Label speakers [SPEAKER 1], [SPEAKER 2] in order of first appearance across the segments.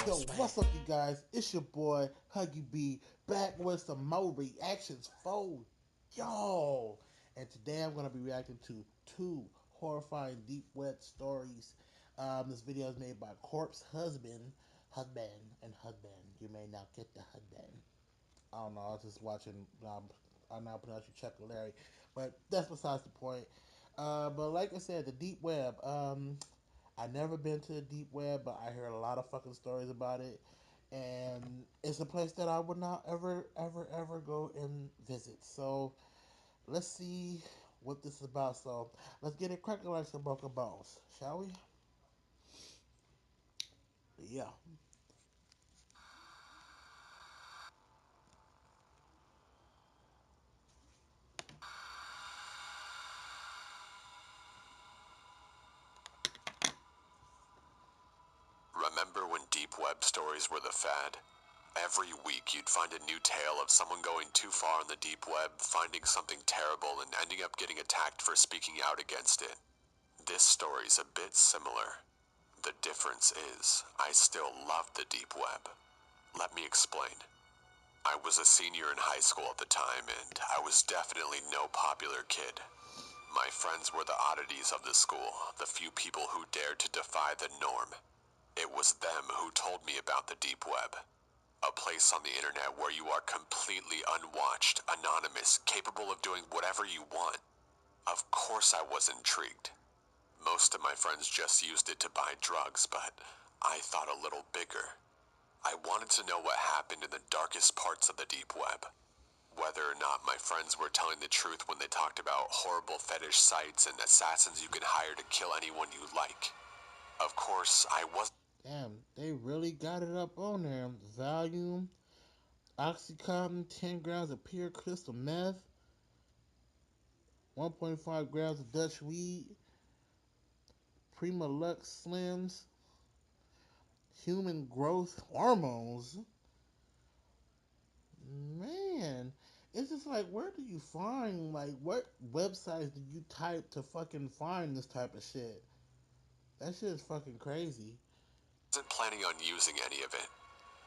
[SPEAKER 1] Yo, what's up, you guys? It's your boy Huggy B back with some more reactions for y'all. And today I'm gonna be reacting to two horrifying deep web stories. This video is made by Corpse Husband. You may now get the husband. I don't know. I was just watching. I now pronounce you Chuck Larry, but that's besides the point. But like I said, the deep web. I never been to the deep web, but I heard a lot of fucking stories about it, and it's a place that I would not ever go and visit. So let's see what this is about. So let's get it cracking like some broken bones, shall we? Yeah.
[SPEAKER 2] Remember when deep web stories were the fad? Every week you'd find a new tale of someone going too far on the deep web, finding something terrible, and ending up getting attacked for speaking out against it. This story's a bit similar. The difference is, I still love the deep web. Let me explain. I was a senior in high school at the time, and I was definitely no popular kid. My friends were the oddities of the school, the few people who dared to defy the norm. It was them who told me about the deep web. A place on the internet where you are completely unwatched, anonymous, capable of doing whatever you want. Of course I was intrigued. Most of my friends just used it to buy drugs, but I thought a little bigger. I wanted to know what happened in the darkest parts of the deep web. Whether or not my friends were telling the truth when they talked about horrible fetish sites and assassins you can hire to kill anyone you like. Of course, I was.
[SPEAKER 1] Damn, they really got it up on there. Valium, Oxycontin, 10 grams of pure crystal meth, 1.5 grams of Dutch weed, Prima Lux Slims, human growth hormones. Man, it's just like, where do you find, like, what websites do you type to fucking find this type of shit? That shit is fucking crazy.
[SPEAKER 2] Wasn't planning on using any of it.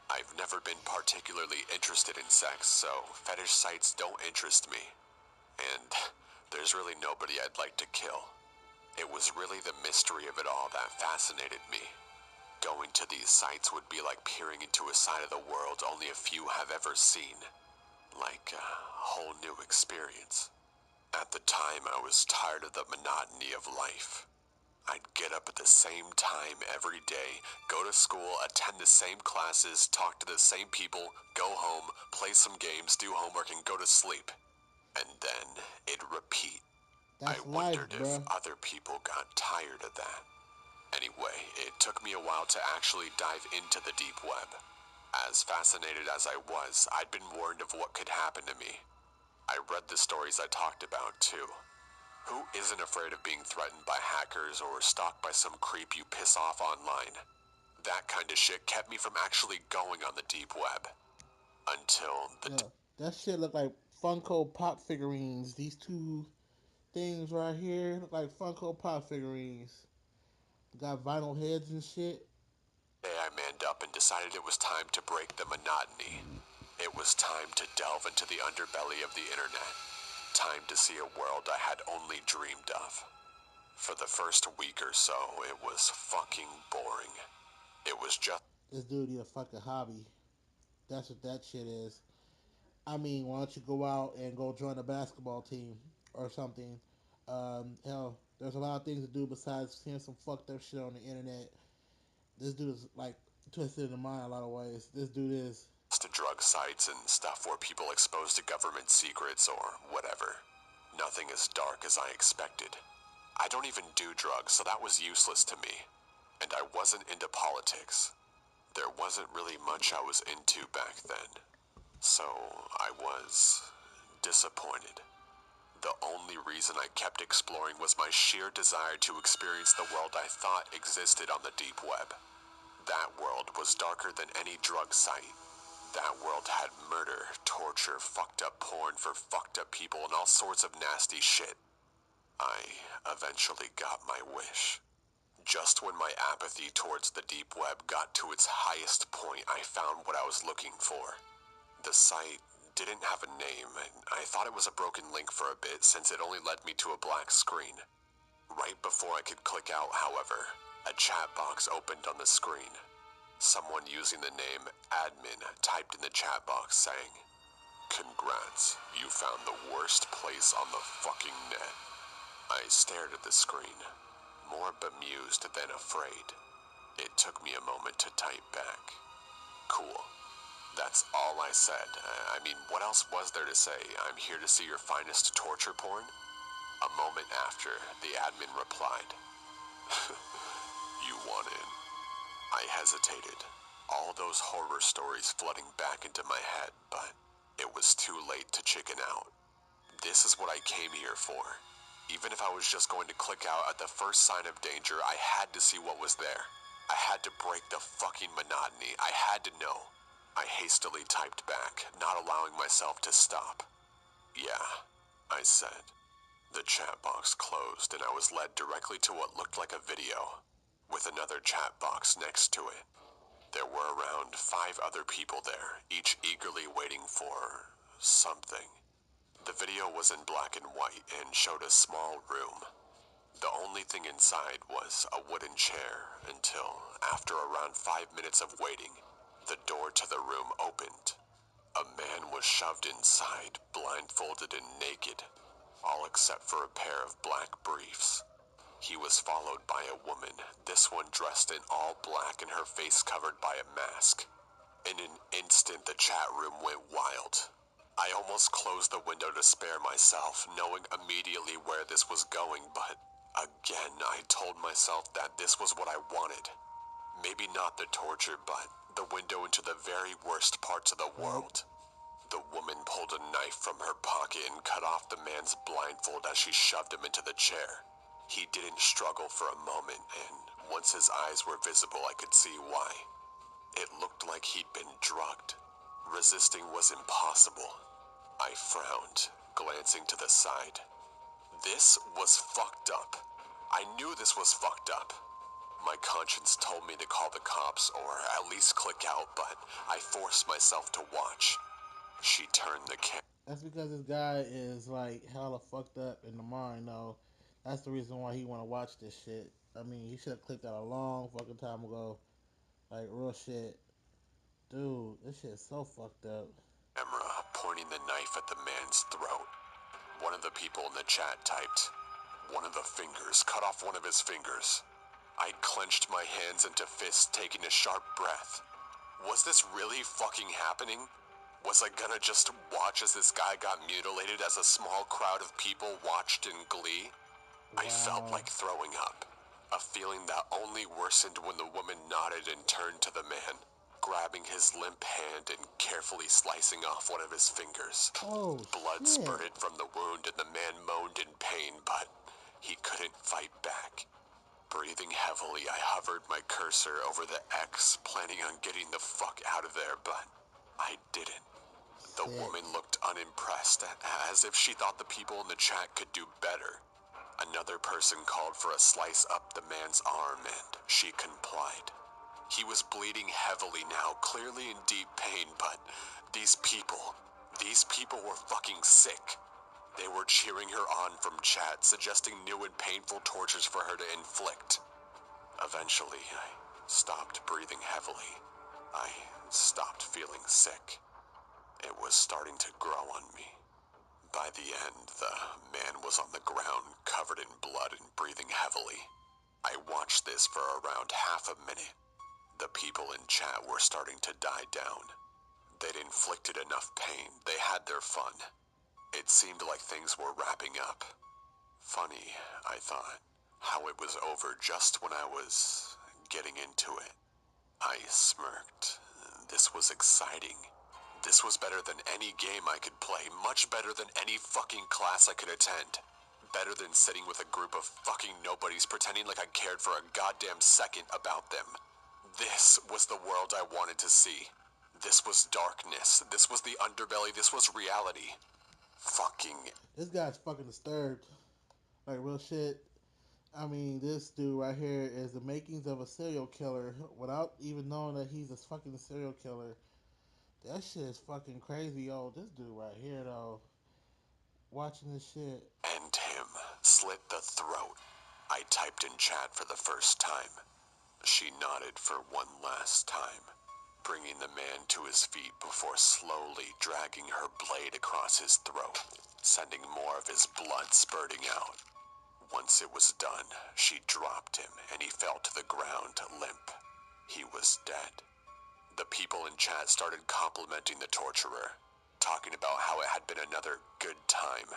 [SPEAKER 2] I've never been particularly interested in sex, so fetish sites don't interest me. And there's really nobody I'd like to kill. It was really the mystery of it all that fascinated me. Going to these sites would be like peering into a side of the world only a few have ever seen. Like a whole new experience. At the time, I was tired of the monotony of life. I'd get up at the same time every day, go to school, attend the same classes, talk to the same people, go home, play some games, do homework, and go to sleep. And then it'd repeat. I
[SPEAKER 1] That's life,
[SPEAKER 2] wondered if
[SPEAKER 1] bruh.
[SPEAKER 2] other people got tired of that. Anyway, it took me a while to actually dive into the deep web. As fascinated as I was, I'd been warned of what could happen to me. I read the stories I talked about, too. Who isn't afraid of being threatened by hackers or stalked by some creep you piss off online? That kind of shit kept me from actually going on the deep web. Until the
[SPEAKER 1] Yeah, that shit look like Funko Pop figurines. These two things right here look like Funko Pop figurines. Got vinyl heads and shit.
[SPEAKER 2] day I manned up and decided it was time to break the monotony. It was time to delve into the underbelly of the internet. Time to see a world I had only dreamed of. For the first week or so, it was fucking boring. It was just
[SPEAKER 1] This dude need a fucking hobby. That's what that shit is. I mean, why don't you go out and go join a basketball team or something? Hell, there's a lot of things to do besides seeing some fucked up shit on the internet. This dude is like twisted in the mind a lot of ways. This dude is.
[SPEAKER 2] to drug sites and stuff where people exposed to government secrets or whatever. Nothing as dark as I expected. I don't even do drugs, so that was useless to me. And I wasn't into politics. There wasn't really much I was into back then. So I was disappointed. The only reason I kept exploring was my sheer desire to experience the world I thought existed on the deep web. That world was darker than any drug site. That world had murder, torture, fucked up porn for fucked up people, and all sorts of nasty shit. I eventually got my wish. Just when my apathy towards the deep web got to its highest point, I found what I was looking for. The site didn't have a name, and I thought it was a broken link for a bit since it only led me to a black screen. Right before I could click out, however, a chat box opened on the screen. Someone using the name admin typed in the chat box saying, "Congrats, you found the worst place on the fucking net." I stared at the screen, more bemused than afraid. It took me a moment to type back. "Cool." That's all I said. I mean, what else was there to say? "I'm here to see your finest torture porn?" A moment after, the admin replied, "You want in?" I hesitated, all those horror stories flooding back into my head, but it was too late to chicken out. This is what I came here for. Even if I was just going to click out at the first sign of danger, I had to see what was there. I had to break the fucking monotony. I had to know. I hastily typed back, not allowing myself to stop. "Yeah," I said. The chat box closed and I was led directly to what looked like a video, with another chat box next to it. There were around 5 other people there, each eagerly waiting for something. The video was in black and white and showed a small room. The only thing inside was a wooden chair until, after around 5 minutes of waiting, the door to the room opened. A man was shoved inside, blindfolded and naked, all except for a pair of black briefs. He was followed by a woman, this one dressed in all black and her face covered by a mask. In an instant, the chat room went wild. I almost closed the window to spare myself, knowing immediately where this was going, but again, I told myself that this was what I wanted. Maybe not the torture, but the window into the very worst parts of the
[SPEAKER 1] Right?
[SPEAKER 2] world. The woman pulled a knife from her pocket and cut off the man's blindfold as she shoved him into the chair. He didn't struggle for a moment, and once his eyes were visible, I could see why. It looked like he'd been drugged. Resisting was impossible. I frowned, glancing to the side. This was fucked up. I knew this was fucked up. My conscience told me to call the cops or at least click out, but I forced myself to watch. She turned the camera.
[SPEAKER 1] That's because this guy is like hella fucked up in the mind, though. That's the reason why he want to watch this shit. I mean, he should have clicked that a long fucking time ago. Like, real shit. Dude, this shit is so fucked up.
[SPEAKER 2] Pointing the knife at the man's throat. One of the people in the chat typed, "One of the fingers, cut off one of his fingers." I clenched my hands into fists, taking a sharp breath. Was this really fucking happening? Was I gonna just watch as this guy got mutilated as a small crowd of people watched in glee? I felt
[SPEAKER 1] Wow.
[SPEAKER 2] like throwing up, a feeling that only worsened when the woman nodded and turned to the man, grabbing his limp hand and carefully slicing off one of his fingers.
[SPEAKER 1] Oh,
[SPEAKER 2] Blood
[SPEAKER 1] shit.
[SPEAKER 2] spurted from the wound and the man moaned in pain, but he couldn't fight back. Breathing heavily, I hovered my cursor over the X, planning on getting the fuck out of there, but I didn't. The
[SPEAKER 1] Sick.
[SPEAKER 2] woman looked unimpressed, as if she thought the people in the chat could do better. Another person called for a slice up the man's arm, and she complied. He was bleeding heavily now, clearly in deep pain, but these people, these people were fucking sick. They were cheering her on from chat, suggesting new and painful tortures for her to inflict. Eventually, I stopped breathing heavily. I stopped feeling sick. It was starting to grow on me. By the end, the man was on the ground, covered in blood and breathing heavily. I watched this for around half a minute. The people in chat were starting to die down. They'd inflicted enough pain. They had their fun. It seemed like things were wrapping up. Funny, I thought, how it was over just when I was getting into it. I smirked. This was exciting. This was better than any game I could play, much better than any fucking class I could attend. Better than sitting with a group of fucking nobodies pretending like I cared for a goddamn second about them. This was the world I wanted to see. This was darkness. This was the underbelly. This was reality. Fucking
[SPEAKER 1] This guy's fucking disturbed. Like, real shit. I mean, this dude right here is the makings of a serial killer without even knowing that he's a fucking serial killer. That shit is fucking crazy, yo. This dude right here, though, watching this shit.
[SPEAKER 2] End him. Slit the throat. I typed in chat for the first time. She nodded for one last time, bringing the man to his feet before slowly dragging her blade across his throat, sending more of his blood spurting out. Once it was done, she dropped him and he fell to the ground limp. He was dead. The people in chat started complimenting the torturer, talking about how it had been another good time,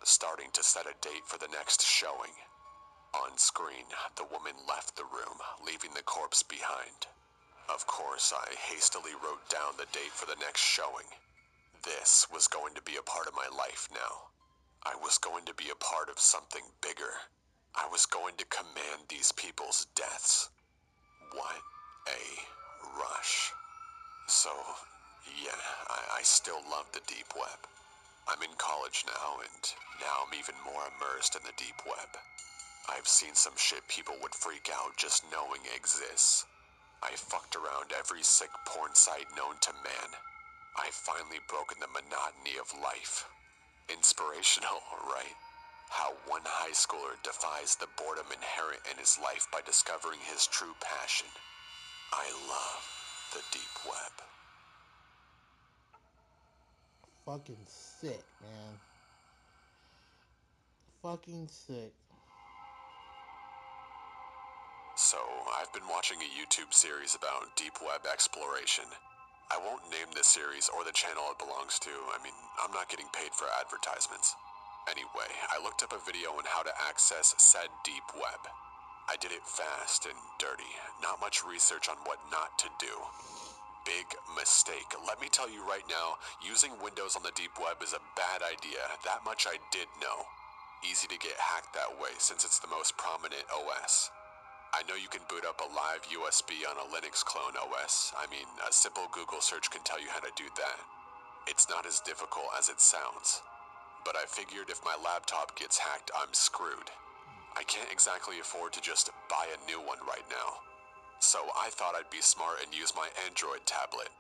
[SPEAKER 2] starting to set a date for the next showing. On screen, the woman left the room, leaving the corpse behind. Of course, I hastily wrote down the date for the next showing. This was going to be a part of my life now. I was going to be a part of something bigger. I was going to command these people's deaths. What a rush. So, yeah, I still love the deep web. I'm in college now, and now I'm even more immersed in the deep web. I've seen some shit people would freak out just knowing exists. I fucked around every sick porn site known to man. I've finally broken the monotony of life. Inspirational, right? How one high schooler defies the boredom inherent in his life by discovering his true passion. I love the deep web.
[SPEAKER 1] Fucking sick, man. Fucking sick.
[SPEAKER 2] So, I've been watching a YouTube series about deep web exploration. I won't name this series or the channel it belongs to. I mean, I'm not getting paid for advertisements. Anyway, I looked up a video on how to access said deep web. I did it fast and dirty, not much research on what not to do. Big mistake. Let me tell you right now, using Windows on the deep web is a bad idea. That much I did know. Easy to get hacked that way since it's the most prominent OS. I know you can boot up a live USB on a Linux clone OS. I mean, a simple Google search can tell you how to do that. It's not as difficult as it sounds. But I figured if my laptop gets hacked, I'm screwed. I can't exactly afford to just buy a new one right now. So I thought I'd be smart and use my Android tablet.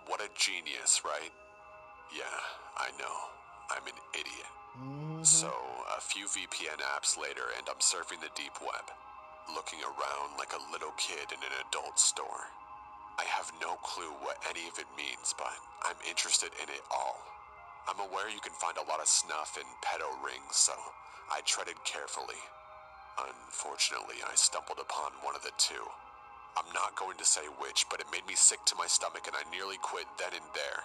[SPEAKER 2] What a genius, right? Yeah, I know. I'm an idiot.
[SPEAKER 1] Mm-hmm.
[SPEAKER 2] So, a few VPN apps later and I'm surfing the deep web, looking around like a little kid in an adult store. I have no clue what any of it means, but I'm interested in it all. I'm aware you can find a lot of snuff in pedo rings, so I treaded carefully. Unfortunately, I stumbled upon one of the two. I'm not going to say which, but it made me sick to my stomach and I nearly quit then and there.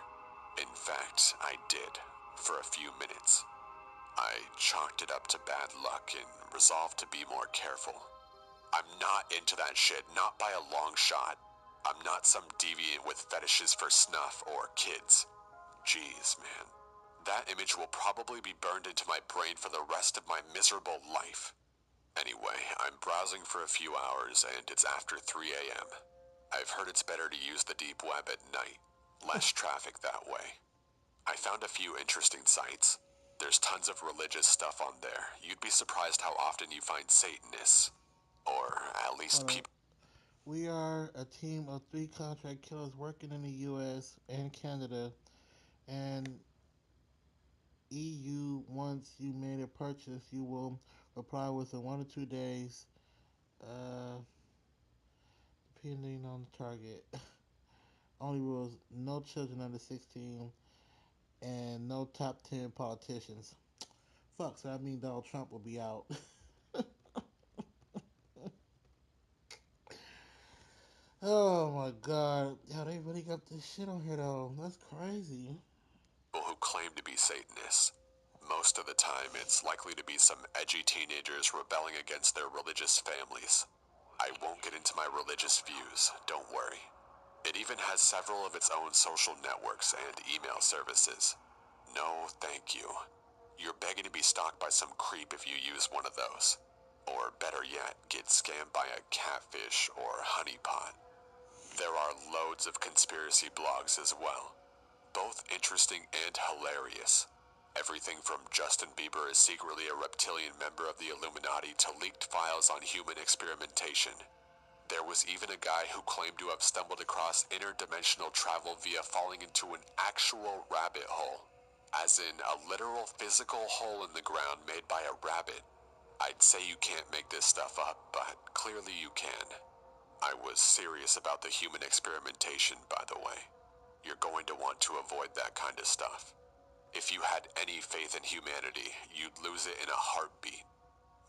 [SPEAKER 2] In fact, I did, for a few minutes. I chalked it up to bad luck and resolved to be more careful. I'm not into that shit, not by a long shot. I'm not some deviant with fetishes for snuff or kids. Jeez, man. That image will probably be burned into my brain for the rest of my miserable life. Anyway, I'm browsing for a few hours and it's after 3 a.m. I've heard it's better to use the deep web at night. Less traffic that way. I found a few interesting sites. There's tons of religious stuff on there. You'd be surprised how often you find Satanists. Or at least
[SPEAKER 1] Hold up.
[SPEAKER 2] people.
[SPEAKER 1] We are a team of 3 contract killers working in the U.S. and Canada, and EU. Once you made a purchase, you will reply within 1 or 2 days, uh, depending on the target. Only rules: no children under 16, and no top 10 politicians. Fuck, so that means Donald Trump will be out. Oh my god. Yo, they really got this shit on here though. That's crazy.
[SPEAKER 2] Who claim to be Satanists. Most of the time, it's likely to be some edgy teenagers rebelling against their religious families. I won't get into my religious views, don't worry. It even has several of its own social networks and email services. No, thank you. You're begging to be stalked by some creep if you use one of those. Or better yet, get scammed by a catfish or honeypot. There are loads of conspiracy blogs as well, both interesting and hilarious. Everything from Justin Bieber is secretly a reptilian member of the Illuminati to leaked files on human experimentation. There was even a guy who claimed to have stumbled across interdimensional travel via falling into an actual rabbit hole, as in a literal physical hole in the ground made by a rabbit. I'd say you can't make this stuff up, but clearly you can. I was serious about the human experimentation, by the way. You're going to want to avoid that kind of stuff. If you had any faith in humanity, you'd lose it in a heartbeat.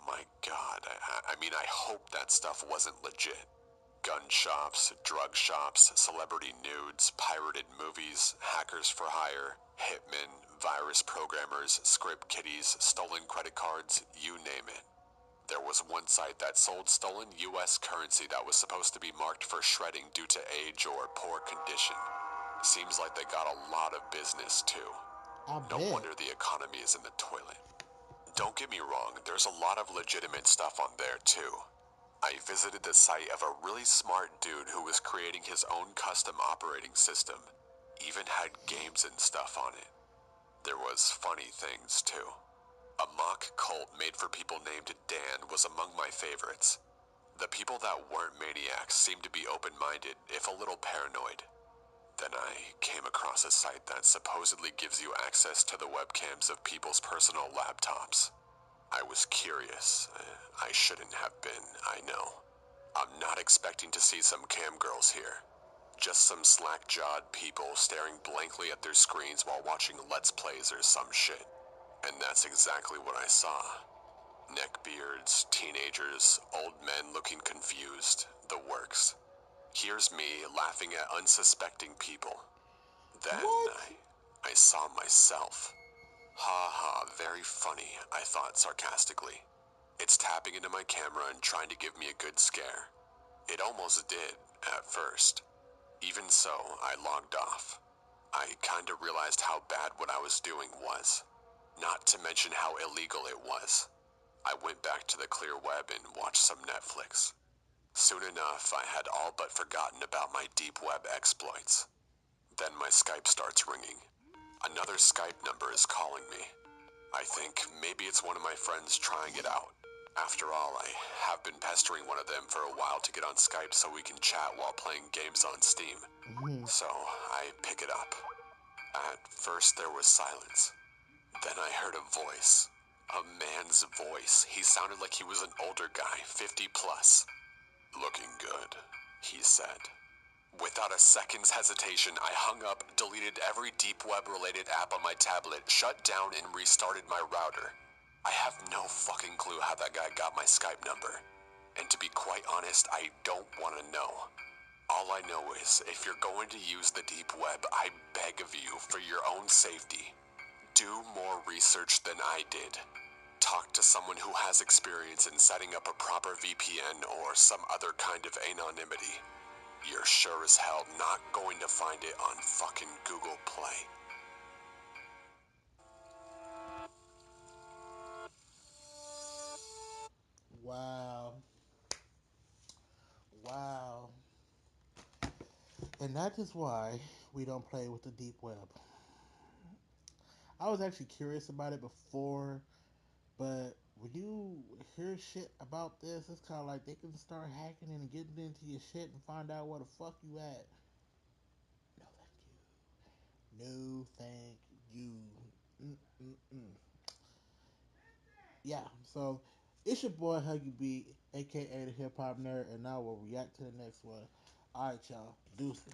[SPEAKER 2] My God, I hope that stuff wasn't legit. Gun shops, drug shops, celebrity nudes, pirated movies, hackers for hire, hitmen, virus programmers, script kiddies, stolen credit cards, you name it. There was one site that sold stolen US currency that was supposed to be marked for shredding due to age or poor condition. Seems like they got a lot of business too.
[SPEAKER 1] I
[SPEAKER 2] No
[SPEAKER 1] bet.
[SPEAKER 2] wonder the economy is in the toilet. Don't get me wrong, there's a lot of legitimate stuff on there too. I visited the site of a really smart dude who was creating his own custom operating system. Even had games and stuff on it. There was funny things too. A mock cult made for people named Dan was among my favorites. The people that weren't maniacs seemed to be open-minded, if a little paranoid. Then I came across a site that supposedly gives you access to the webcams of people's personal laptops. I was curious. I shouldn't have been, I know. I'm not expecting to see some cam girls here. Just some slack-jawed people staring blankly at their screens while watching Let's Plays or some shit. And that's exactly what I saw. Neckbeards, teenagers, old men looking confused, the works. Here's me laughing at unsuspecting people. Then
[SPEAKER 1] What?
[SPEAKER 2] I saw myself. Ha ha, very funny, I thought sarcastically. It's tapping into my camera and trying to give me a good scare. It almost did, at first. Even so, I logged off. I kinda realized how bad what I was doing was. Not to mention how illegal it was. I went back to the clear web and watched some Netflix. Soon enough, I had all but forgotten about my deep web exploits. Then my Skype starts ringing. Another Skype number is calling me. I think maybe it's one of my friends trying it out. After all, I have been pestering one of them for a while to get on Skype so we can chat while playing games on Steam.
[SPEAKER 1] Mm-hmm.
[SPEAKER 2] So I pick it up. At first there was silence. Then I heard a voice. A man's voice. He sounded like he was an older guy, 50 plus. Looking good, he said. Without a second's hesitation, I hung up, deleted every deep web related app on my tablet, shut down and restarted my router. I have no fucking clue how that guy got my Skype number. And to be quite honest, I don't want to know. All I know is, if you're going to use the deep web, I beg of you, for your own safety, do more research than I did. Talk to someone who has experience in setting up a proper VPN or some other kind of anonymity. You're sure as hell not going to find it on fucking Google Play.
[SPEAKER 1] Wow. Wow. And that is why we don't play with the deep web. I was actually curious about it before, but when you hear shit about this, it's kind of like they can start hacking and getting into your shit and find out where the fuck you at. No, thank you. No, thank you. Mm-mm-mm. Yeah, so it's your boy Huggy B, aka the Hip Hop Nerd, and now we'll react to the next one. Alright, y'all. Deuces.